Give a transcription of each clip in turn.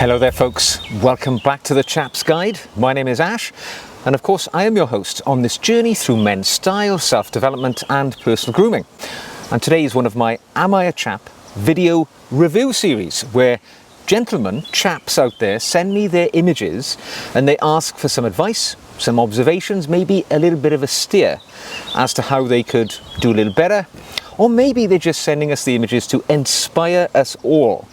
Hello there folks, welcome back to the Chap's Guide. My name is Ash and of course I am your host on this journey through men's style, self-development and personal grooming. And today is one of my Am I a Chap video review series where gentlemen, chaps out there send me their images and they ask for some advice, some observations, maybe a little bit of a steer as to how they could do a little better, or maybe they're just sending us the images to inspire us all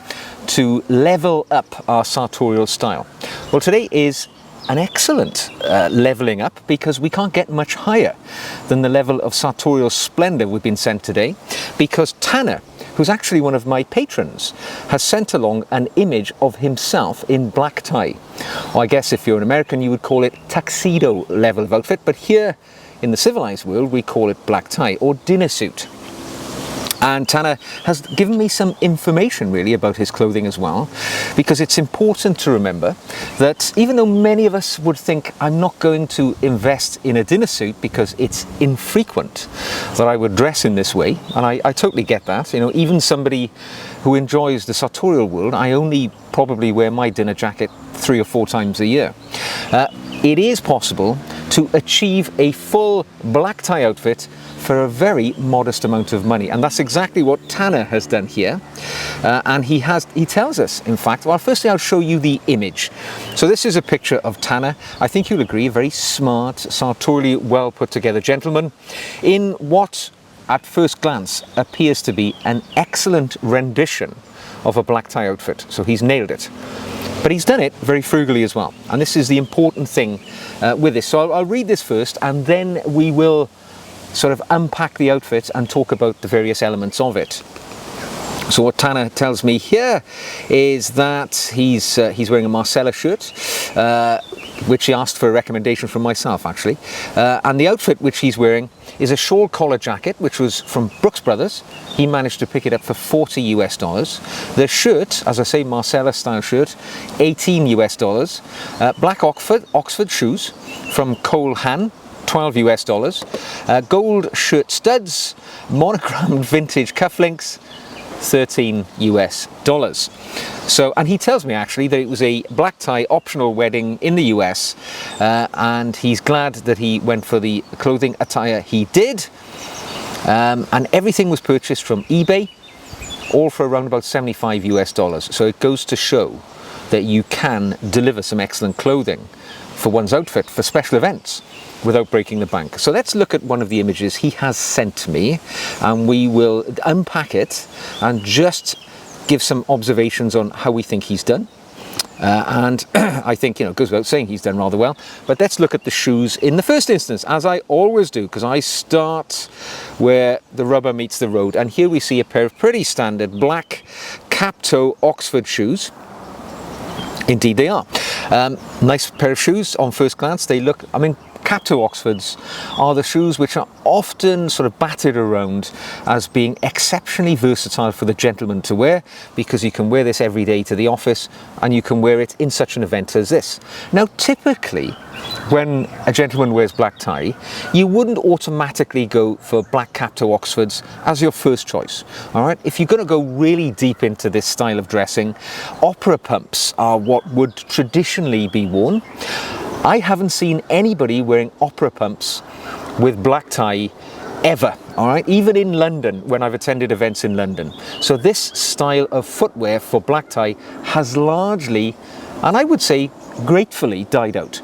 to level up our sartorial style. Well, today is an excellent leveling up because we can't get much higher than the level of sartorial splendor we've been sent today, because Tanner, who's actually one of my patrons, has sent along an image of himself in black tie. Or I guess if you're an American you would call it tuxedo level of outfit, but here in the civilized world we call it black tie or dinner suit. And Tanner has given me some information really about his clothing as well, because it's important to remember that even though many of us would think I'm not going to invest in a dinner suit because it's infrequent that I would dress in this way, and I totally get that. You know, even somebody who enjoys the sartorial world, I only probably wear my dinner jacket 3 or 4 times a year. It is possible to achieve a full black tie outfit for a very modest amount of money, and that's exactly what Tanner has done here. And he tells us, in fact, well, firstly I'll show you the image. So this is a picture of Tanner. I think you'll agree, a very smart, sartorially well put together gentleman in what at first glance appears to be an excellent rendition of a black tie outfit. So he's nailed it. But he's done it very frugally as well. And this is the important thing with this. So I'll read this first and then we will sort of unpack the outfit and talk about the various elements of it. So what Tanner tells me here is that he's wearing a Marcella shirt, which he asked for a recommendation from myself actually. And the outfit which he's wearing is a shawl collar jacket, which was from Brooks Brothers. He managed to pick it up for $40 US. The shirt, as I say, Marcella style shirt, $18 US. Black Oxford shoes from Cole Haan, $12 US. Gold shirt studs, monogrammed vintage cufflinks, $13 US. So, and he tells me actually that it was a black tie optional wedding in the US, and he's glad that he went for the clothing attire he did. And everything was purchased from eBay, all for around about $75 US. So it goes to show that you can deliver some excellent clothing for one's outfit for special events without breaking the bank. So let's look at one of the images he has sent me and we will unpack it and just give some observations on how we think he's done. And I think, you know, it goes without saying he's done rather well. But let's look at the shoes in the first instance, as I always do, because I start where the rubber meets the road. And here we see a pair of pretty standard black cap-toe Oxford shoes. Indeed they are. Nice pair of shoes on first glance. They look, I mean, cap-toe Oxfords are the shoes which are often sort of batted around as being exceptionally versatile for the gentleman to wear, because you can wear this every day to the office and you can wear it in such an event as this. Now typically when a gentleman wears black tie, you wouldn't automatically go for black cap-toe Oxfords as your first choice. All right, if you're going to go really deep into this style of dressing, opera pumps are what would traditionally be worn. I haven't seen anybody wearing opera pumps with black tie ever, all right, even in London when I've attended events in London. So this style of footwear for black tie has largely, and I would say gratefully, died out.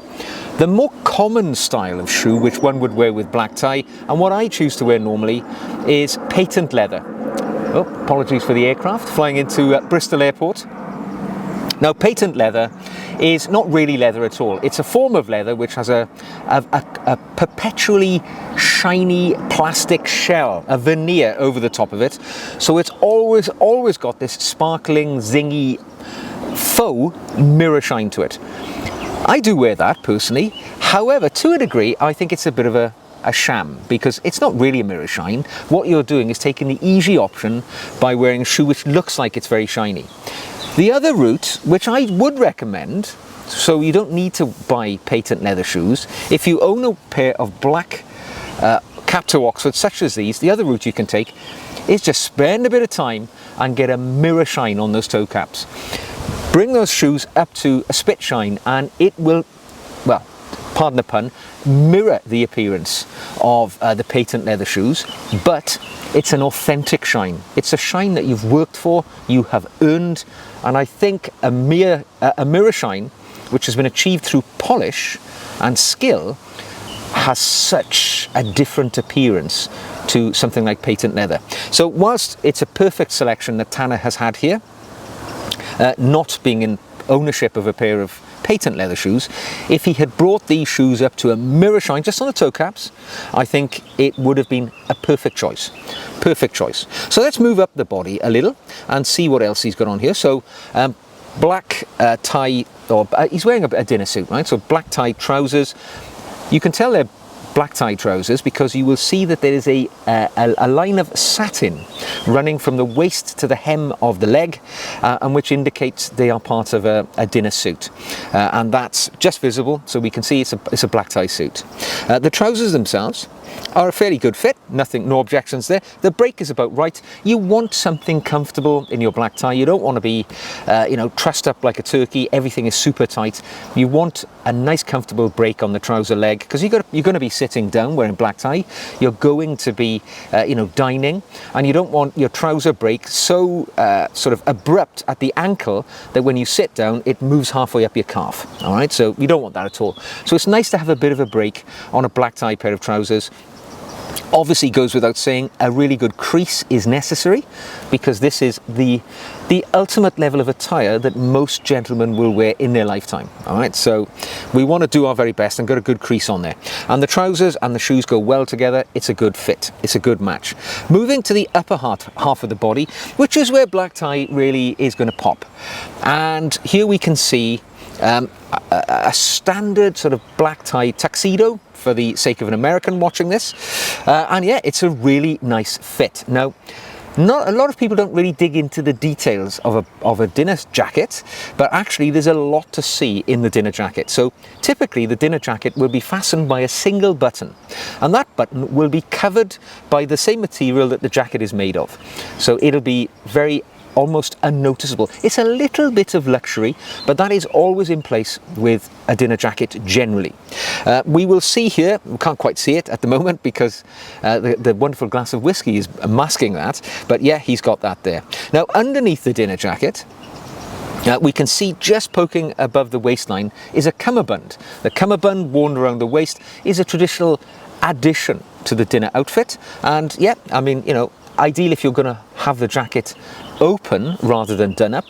The more common style of shoe which one would wear with black tie, and what I choose to wear normally, is patent leather. Oh, apologies for the aircraft flying into Bristol Airport. Now, patent leather is not really leather at all. It's a form of leather which has a perpetually shiny plastic shell, a veneer over the top of it. So it's always got this sparkling, zingy, faux mirror shine to it. I do wear that personally. However, to a degree, I think it's a bit of a sham, because it's not really a mirror shine. What you're doing is taking the easy option by wearing a shoe which looks like it's very shiny. The other route, which I would recommend, so you don't need to buy patent leather shoes, if you own a pair of black cap-toe Oxfords such as these, the other route you can take is just spend a bit of time and get a mirror shine on those toe caps. Bring those shoes up to a spit shine and it will, well, pardon the pun, mirror the appearance of the patent leather shoes, but it's an authentic shine. It's a shine that you've worked for, you have earned, and I think a mirror shine, which has been achieved through polish and skill, has such a different appearance to something like patent leather. So whilst it's a perfect selection that Tanner has had here, not being in ownership of a pair of patent leather shoes, if he had brought these shoes up to a mirror shine just on the toe caps, I think it would have been a perfect choice. Perfect choice. So let's move up the body a little and see what else he's got on here. So black tie, or he's wearing a dinner suit, right? So black tie trousers. You can tell they're black tie trousers because you will see that there is a line of satin running from the waist to the hem of the leg, and which indicates they are part of a dinner suit, and that's just visible, so we can see it's a black tie suit. The trousers themselves are a fairly good fit, no objections there. The break is about right. You want something comfortable in your black tie. You don't want to be trussed up like a turkey. Everything is super tight. You want a nice comfortable break on the trouser leg, because you're going to be sitting down wearing black tie. You're going to be dining, and you don't want your trouser break so sort of abrupt at the ankle that when you sit down it moves halfway up your calf. All right, so you don't want that at all. So it's nice to have a bit of a break on a black tie pair of trousers. Obviously, goes without saying, a really good crease is necessary, because this is the ultimate level of attire that most gentlemen will wear in their lifetime. All right, so we want to do our very best and get a good crease on there. And the trousers and the shoes go well together. It's a good fit. It's a good match. Moving to the upper half of the body, which is where black tie really is going to pop. And here we can see a standard sort of black tie tuxedo, for the sake of an American watching this, and yeah, it's a really nice fit. Now, not a lot of people don't really dig into the details of a dinner jacket, but actually there's a lot to see in the dinner jacket. So typically the dinner jacket will be fastened by a single button, and that button will be covered by the same material that the jacket is made of. So it'll be almost unnoticeable. It's a little bit of luxury, but that is always in place with a dinner jacket generally. We will see here, we can't quite see it at the moment because the wonderful glass of whiskey is masking that, but yeah, he's got that there. Now, underneath the dinner jacket, we can see just poking above the waistline is a cummerbund. The cummerbund worn around the waist is a traditional addition to the dinner outfit, and yeah, I mean, ideal if you're going to have the jacket open rather than done up.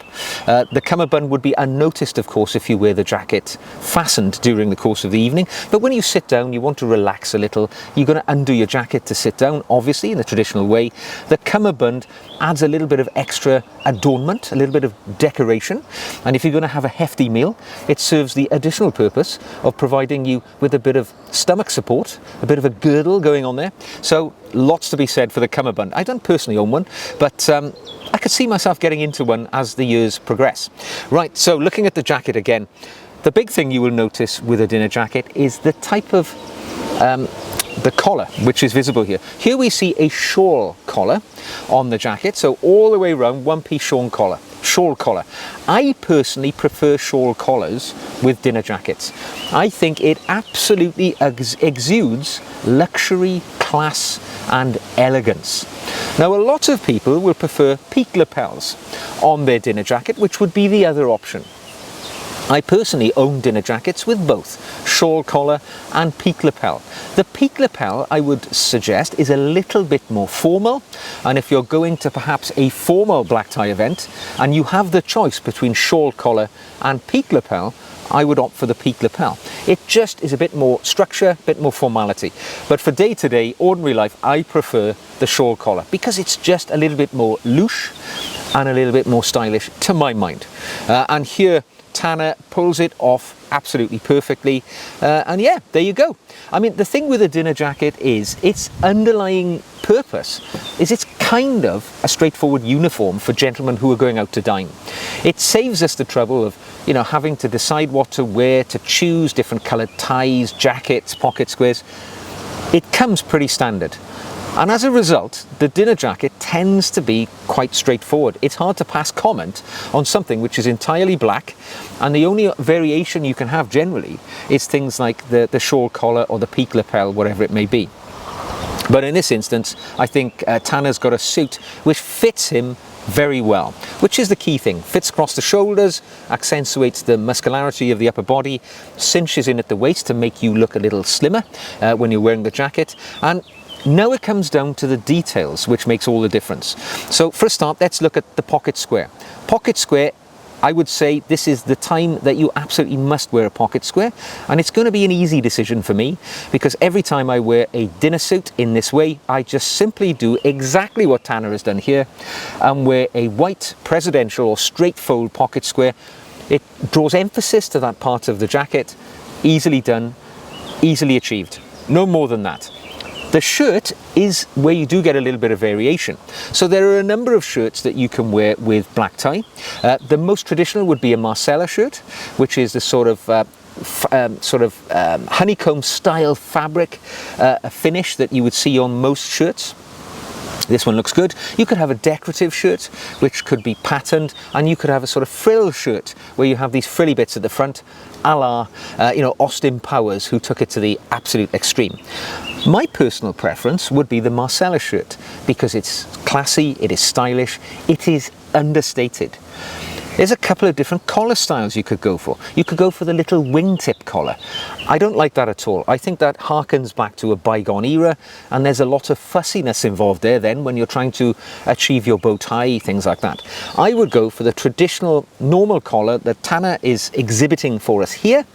The cummerbund would be unnoticed, of course, if you wear the jacket fastened during the course of the evening, but when you sit down, you want to relax a little, you're going to undo your jacket to sit down, obviously in the traditional way. The cummerbund adds a little bit of extra adornment, a little bit of decoration, and if you're going to have a hefty meal, it serves the additional purpose of providing you with a bit of stomach support, a bit of a girdle going on there. So lots to be said for the cummerbund. I don't personally own one, but I could see myself getting into one as the years progress. Right, so looking at the jacket again, the big thing you will notice with a dinner jacket is the type of the collar, which is visible here. Here we see a shawl collar on the jacket, so all the way around, one-piece shawl collar. I personally prefer shawl collars with dinner jackets. I think it absolutely exudes luxury, class and elegance. Now, a lot of people will prefer peak lapels on their dinner jacket, which would be the other option. I personally own dinner jackets with both shawl collar and peak lapel. The peak lapel, I would suggest, is a little bit more formal, and if you're going to perhaps a formal black tie event and you have the choice between shawl collar and peak lapel, I would opt for the peak lapel. It just is a bit more structure, a bit more formality. But for day-to-day, ordinary life, I prefer the shawl collar because it's just a little bit more louche and a little bit more stylish to my mind. And here, Tanner pulls it off absolutely perfectly, and yeah, there you go. I mean, the thing with a dinner jacket is its underlying purpose is it's kind of a straightforward uniform for gentlemen who are going out to dine. It saves us the trouble of having to decide what to wear, to choose different coloured ties, jackets, pocket squares. It comes pretty standard. And as a result, the dinner jacket tends to be quite straightforward. It's hard to pass comment on something which is entirely black, and the only variation you can have generally is things like the shawl collar or the peak lapel, whatever it may be. But in this instance, I think Tanner's got a suit which fits him very well, which is the key thing. Fits across the shoulders, accentuates the muscularity of the upper body, cinches in at the waist to make you look a little slimmer when you're wearing the jacket. And now it comes down to the details, which makes all the difference. So for a start, let's look at the pocket square. Pocket square, I would say this is the time that you absolutely must wear a pocket square, and it's going to be an easy decision for me, because every time I wear a dinner suit in this way, I just simply do exactly what Tanner has done here and wear a white presidential or straight fold pocket square. It draws emphasis to that part of the jacket. Easily done, easily achieved. No more than that. The shirt is where you do get a little bit of variation. So there are a number of shirts that you can wear with black tie. The most traditional would be a Marcella shirt, which is the sort of honeycomb style fabric finish that you would see on most shirts. This one looks good. You could have a decorative shirt, which could be patterned, and you could have a sort of frill shirt where you have these frilly bits at the front, a la, Austin Powers, who took it to the absolute extreme. My personal preference would be the Marcella shirt, because it's classy, it is stylish, it is understated. There's a couple of different collar styles you could go for. You could go for the little wingtip collar. I don't like that at all. I think that harkens back to a bygone era, and there's a lot of fussiness involved there then when you're trying to achieve your bow tie, things like that. I would go for the traditional normal collar that Tanner is exhibiting for us here,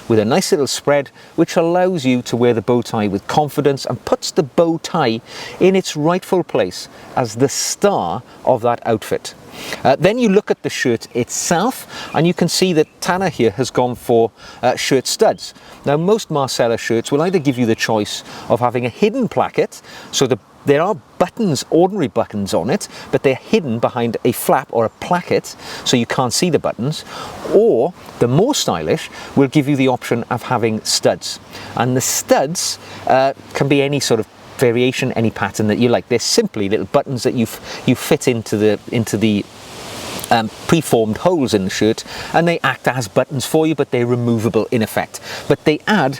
with a nice little spread which allows you to wear the bow tie with confidence and puts the bow tie in its rightful place as the star of that outfit. Then you look at the shirt itself, and you can see that Tanner here has gone for shirt studs. Now, most Marcella shirts will either give you the choice of having a hidden placket, so there are buttons, ordinary buttons on it, but they're hidden behind a flap or a placket, so you can't see the buttons, or the more stylish will give you the option of having studs. And the studs can be any sort of variation, any pattern that you like. They're simply little buttons that you fit into the preformed holes in the shirt, and they act as buttons for you, but they're removable in effect. But they add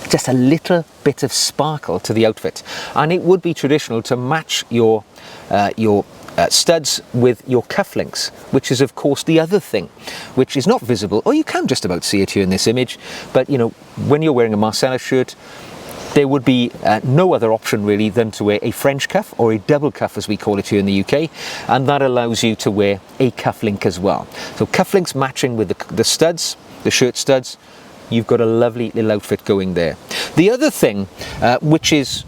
just a little bit of sparkle to the outfit, and it would be traditional to match your studs with your cufflinks, which is of course the other thing which is not visible, or you can just about see it here in this image. But when you're wearing a Marcella shirt, there would be no other option really than to wear a French cuff, or a double cuff as we call it here in the UK, and that allows you to wear a cufflink as well. So cufflinks matching with the studs, the shirt studs, you've got a lovely little outfit going there. The other thing which is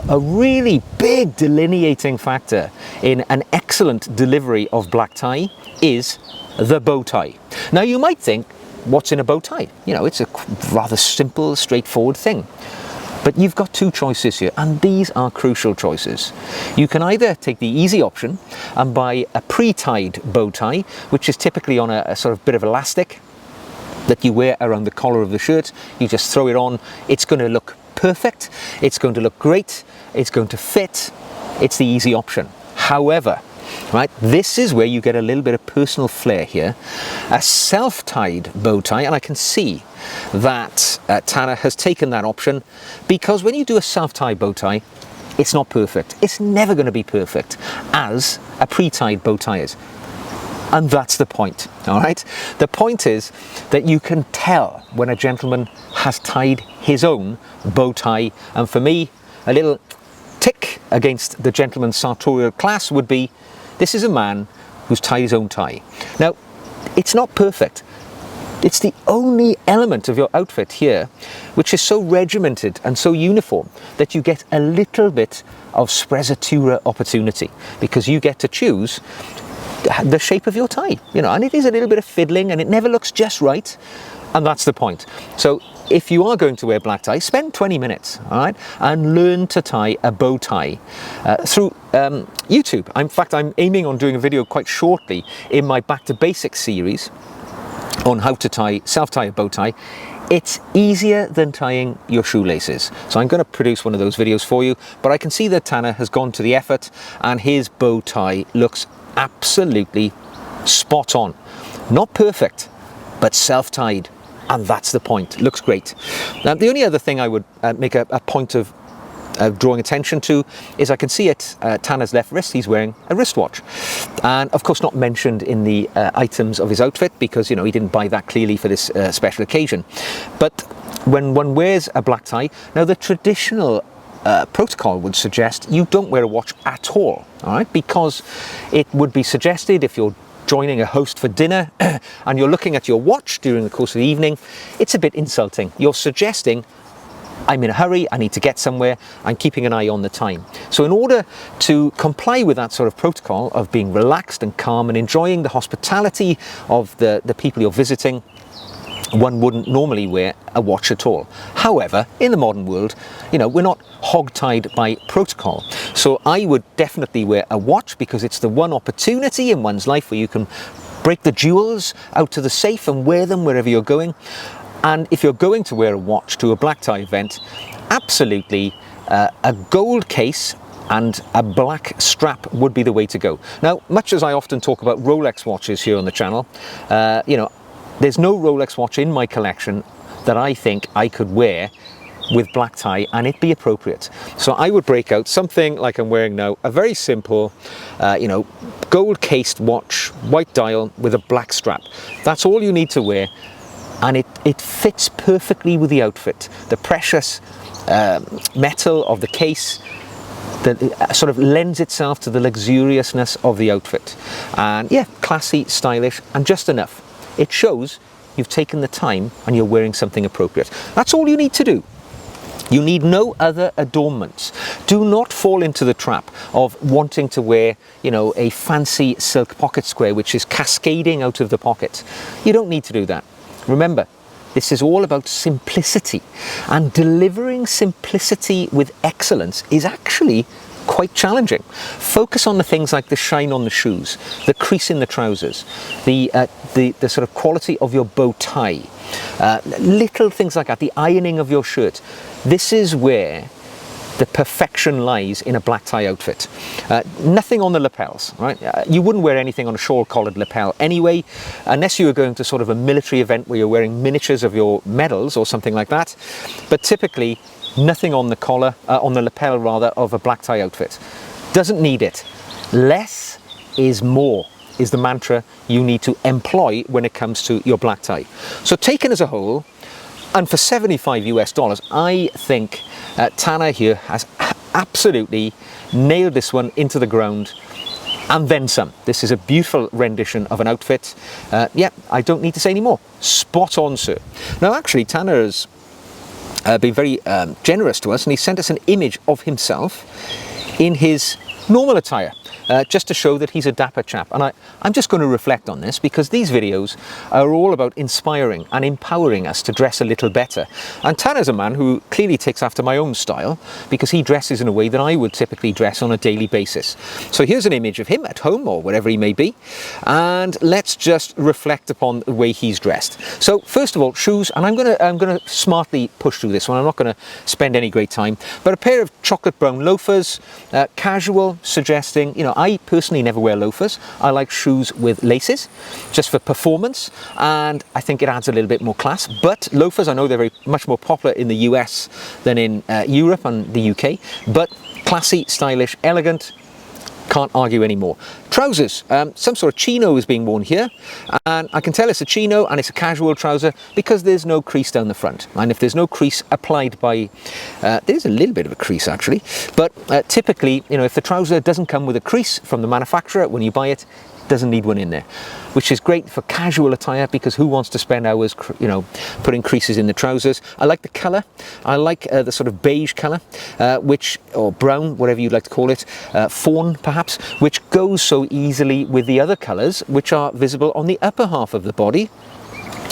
a really big delineating factor in an excellent delivery of black tie is the bow tie. Now you might think, what's in a bow tie? It's a rather simple, straightforward thing. But you've got two choices here, and these are crucial choices. You can either take the easy option and buy a pre-tied bow tie, which is typically on a sort of bit of elastic that you wear around the collar of the shirt. You just throw it on. It's going to look perfect. It's going to look great. It's going to fit. It's the easy option. However, right, this is where you get a little bit of personal flair here. A self-tied bow tie, and I can see that Tanner has taken that option, because when you do a self-tied bow tie, it's not perfect. It's never going to be perfect as a pre-tied bow tie is. And that's the point, all right? The point is that you can tell when a gentleman has tied his own bow tie, and for me, a little tick against the gentleman's sartorial class would be, this is a man who's tied his own tie. Now, it's not perfect. It's the only element of your outfit here which is so regimented and so uniform that you get a little bit of sprezzatura opportunity, because you get to choose the shape of your tie, and it is a little bit of fiddling, and it never looks just right, and that's the point. So if you are going to wear black tie, spend 20 minutes, all right, and learn to tie a bow tie through YouTube. In fact, I'm aiming on doing a video quite shortly in my Back to Basics series on how to self-tie a bow tie. It's easier than tying your shoelaces. So I'm going to produce one of those videos for you, but I can see that Tanner has gone to the effort and his bow tie looks absolutely spot on. Not perfect, but self-tied, and that's the point. Looks great. Now, the only other thing I would make a point of drawing attention to is I can see at Tanner's left wrist he's wearing a wristwatch, and of course not mentioned in the items of his outfit because, you know, he didn't buy that clearly for this special occasion. But when one wears a black tie, now the traditional protocol would suggest you don't wear a watch at all right, because it would be suggested if you're joining a host for dinner and you're looking at your watch during the course of the evening, it's a bit insulting. You're suggesting, I'm in a hurry, I need to get somewhere, I'm keeping an eye on the time. So in order to comply with that sort of protocol of being relaxed and calm and enjoying the hospitality of the people you're visiting, one wouldn't normally wear a watch at all. However, in the modern world, you know, we're not hog-tied by protocol. So I would definitely wear a watch because it's the one opportunity in one's life where you can break the jewels out to the safe and wear them wherever you're going. And if you're going to wear a watch to a black tie event, absolutely a gold case and a black strap would be the way to go. Now, much as I often talk about Rolex watches here on the channel, you know, there's no Rolex watch in my collection that I think I could wear with black tie and it'd be appropriate. So I would break out something like I'm wearing now, a very simple, you know, gold cased watch, white dial with a black strap. That's all you need to wear. And it fits perfectly with the outfit. The precious metal of the case that sort of lends itself to the luxuriousness of the outfit. And yeah, classy, stylish, and just enough. It shows you've taken the time and you're wearing something appropriate. That's all you need to do. You need no other adornments. Do not fall into the trap of wanting to wear, you know, a fancy silk pocket square which is cascading out of the pocket. You don't need to do that. Remember, this is all about simplicity, and delivering simplicity with excellence is actually quite challenging. Focus on the things like the shine on the shoes, the crease in the trousers, the sort of quality of your bow tie, little things like that, the ironing of your shirt. This is where the perfection lies in a black tie outfit. Nothing on the lapels, right? You wouldn't wear anything on a shawl collared lapel anyway, unless you were going to sort of a military event where you're wearing miniatures of your medals or something like that. But typically, nothing on the collar, on the lapel rather, of a black tie outfit. Doesn't need it. Less is more is the mantra you need to employ when it comes to your black tie. So taken as a whole, and for $75 US, I think Tanner here has absolutely nailed this one into the ground and then some. This is a beautiful rendition of an outfit. Yeah, I don't need to say any more. Spot on, sir. Now, actually, Tanner has been very generous to us, and he sent us an image of himself in his normal attire. Just to show that he's a dapper chap. And I'm just going to reflect on this because these videos are all about inspiring and empowering us to dress a little better. And Tanner's a man who clearly takes after my own style because he dresses in a way that I would typically dress on a daily basis. So here's an image of him at home or wherever he may be. And let's just reflect upon the way he's dressed. So first of all, shoes, and I'm going to smartly push through this one. I'm not going to spend any great time, but a pair of chocolate brown loafers, casual, suggesting, you know, I personally never wear loafers. I like shoes with laces, just for performance, and I think it adds a little bit more class. But loafers, I know they're very much more popular in the US than in Europe and the UK, but classy, stylish, elegant, can't argue anymore. Trousers, some sort of chino is being worn here, and I can tell it's a chino and it's a casual trouser because there's no crease down the front. And if there's no crease applied by, there's a little bit of a crease actually, but typically, you know, if the trouser doesn't come with a crease from the manufacturer when you buy it, doesn't need one in there, which is great for casual attire because who wants to spend hours, you know, putting creases in the trousers. I like the color. I like the sort of beige color, or brown, whatever you'd like to call it, fawn perhaps, which goes so easily with the other colors which are visible on the upper half of the body,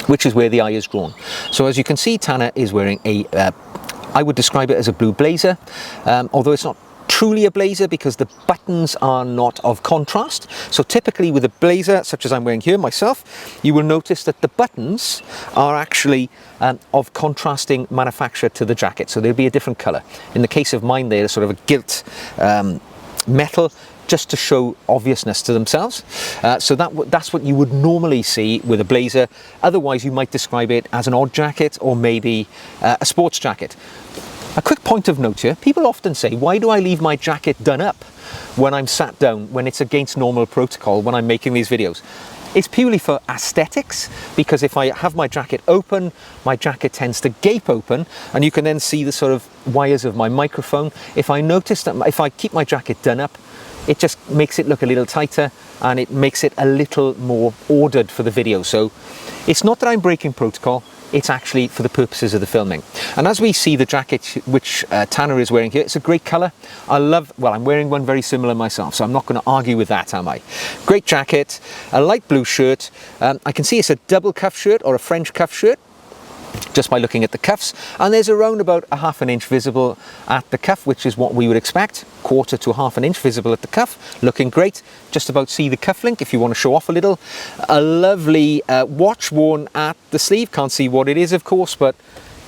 which is where the eye is drawn. So as you can see, Tanner is wearing a I would describe it as a blue blazer, although it's not truly a blazer because the buttons are not of contrast. So typically with a blazer such as I'm wearing here myself, you will notice that the buttons are actually of contrasting manufacture to the jacket, so they'll be a different colour. In the case of mine, they're sort of a gilt metal, just to show obviousness to themselves. So that's what you would normally see with a blazer. Otherwise you might describe it as an odd jacket or maybe a sports jacket. A quick point of note here, people often say, why do I leave my jacket done up when I'm sat down, when it's against normal protocol when I'm making these videos? It's purely for aesthetics, because if I have my jacket open, my jacket tends to gape open, and you can then see the sort of wires of my microphone. If I notice that if I keep my jacket done up, it just makes it look a little tighter and it makes it a little more ordered for the video. So it's not that I'm breaking protocol, it's actually for the purposes of the filming. And as we see the jacket which Tanner is wearing here, it's a great colour. I'm wearing one very similar myself, so I'm not going to argue with that, am I? Great jacket, a light blue shirt. I can see it's a double cuff shirt or a French cuff shirt, just by looking at the cuffs, and there's around about a ½ an inch visible at the cuff, which is what we would expect, quarter to ½ an inch visible at the cuff. Looking great. Just about see the cuff link if you want to show off a little. A lovely watch worn at the sleeve. Can't see what it is, of course, but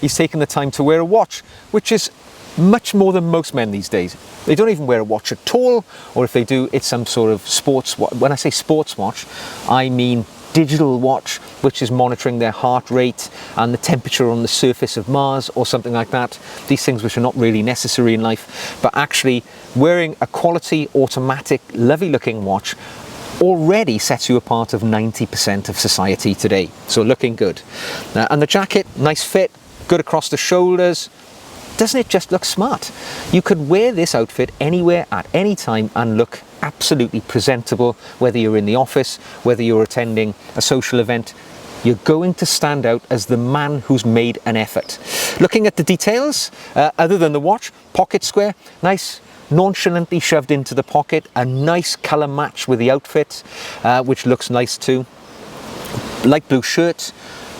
he's taken the time to wear a watch, which is much more than most men these days. They don't even wear a watch at all, or if they do, it's some sort of sports watch. When I say sports watch, I mean digital watch, which is monitoring their heart rate and the temperature on the surface of Mars or something like that. These things which are not really necessary in life, but actually wearing a quality, automatic, lovely looking watch already sets you apart of 90% of society today. So looking good. And the jacket, nice fit, good across the shoulders. Doesn't it just look smart? You could wear this outfit anywhere at any time and look absolutely presentable, whether you're in the office, whether you're attending a social event. You're going to stand out as the man who's made an effort. Looking at the details, other than the watch, pocket square, nice, nonchalantly shoved into the pocket, a nice colour match with the outfit, which looks nice too. Light blue shirt,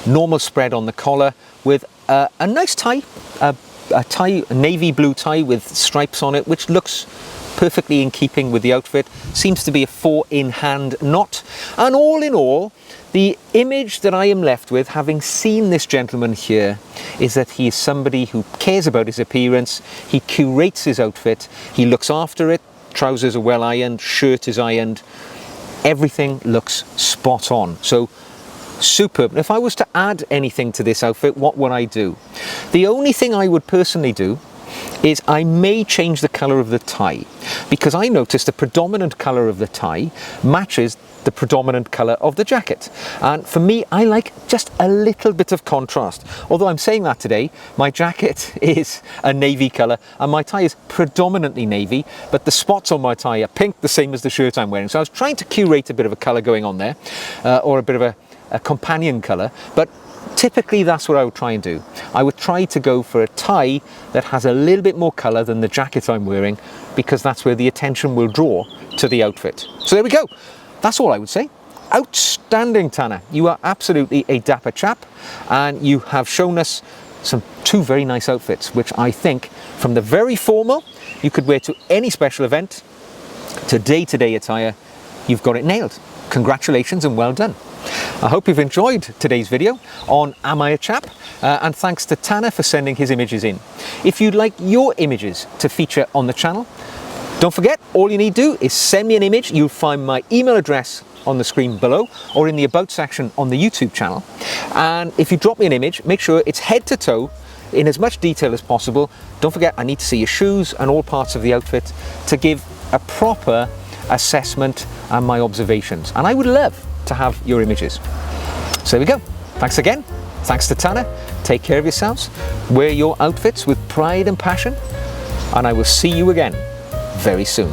normal spread on the collar with a nice tie, a navy blue tie with stripes on it, which looks perfectly in keeping with the outfit. Seems to be a 4-in-hand knot. And all in all, the image that I am left with, having seen this gentleman here, is that he is somebody who cares about his appearance. He curates his outfit. He looks after it. Trousers are well ironed, shirt is ironed. Everything looks spot on. So superb. If I was to add anything to this outfit, what would I do? The only thing I would personally do is I may change the colour of the tie, because I noticed the predominant colour of the tie matches the predominant colour of the jacket, and for me I like just a little bit of contrast. Although I'm saying that today, my jacket is a navy colour and my tie is predominantly navy, but the spots on my tie are pink, the same as the shirt I'm wearing. So I was trying to curate a bit of a colour going on there, or a bit of a companion colour, but typically that's what I would try and do. I would try to go for a tie that has a little bit more colour than the jacket I'm wearing, because that's where the attention will draw to the outfit. So there we go. That's all I would say. Outstanding, Tanner. You are absolutely a dapper chap, and you have shown us two very nice outfits, which I think, from the very formal, you could wear to any special event, to day-to-day attire, you've got it nailed. Congratulations and well done. I hope you've enjoyed today's video on Am I a Chap? And thanks to Tanner for sending his images in. If you'd like your images to feature on the channel, don't forget, all you need to do is send me an image. You'll find my email address on the screen below or in the About section on the YouTube channel. And if you drop me an image, make sure it's head to toe in as much detail as possible. Don't forget, I need to see your shoes and all parts of the outfit to give a proper assessment and my observations. And I would love to have your images. So there we go. Thanks again. Thanks to Tanner. Take care of yourselves. Wear your outfits with pride and passion. And I will see you again very soon.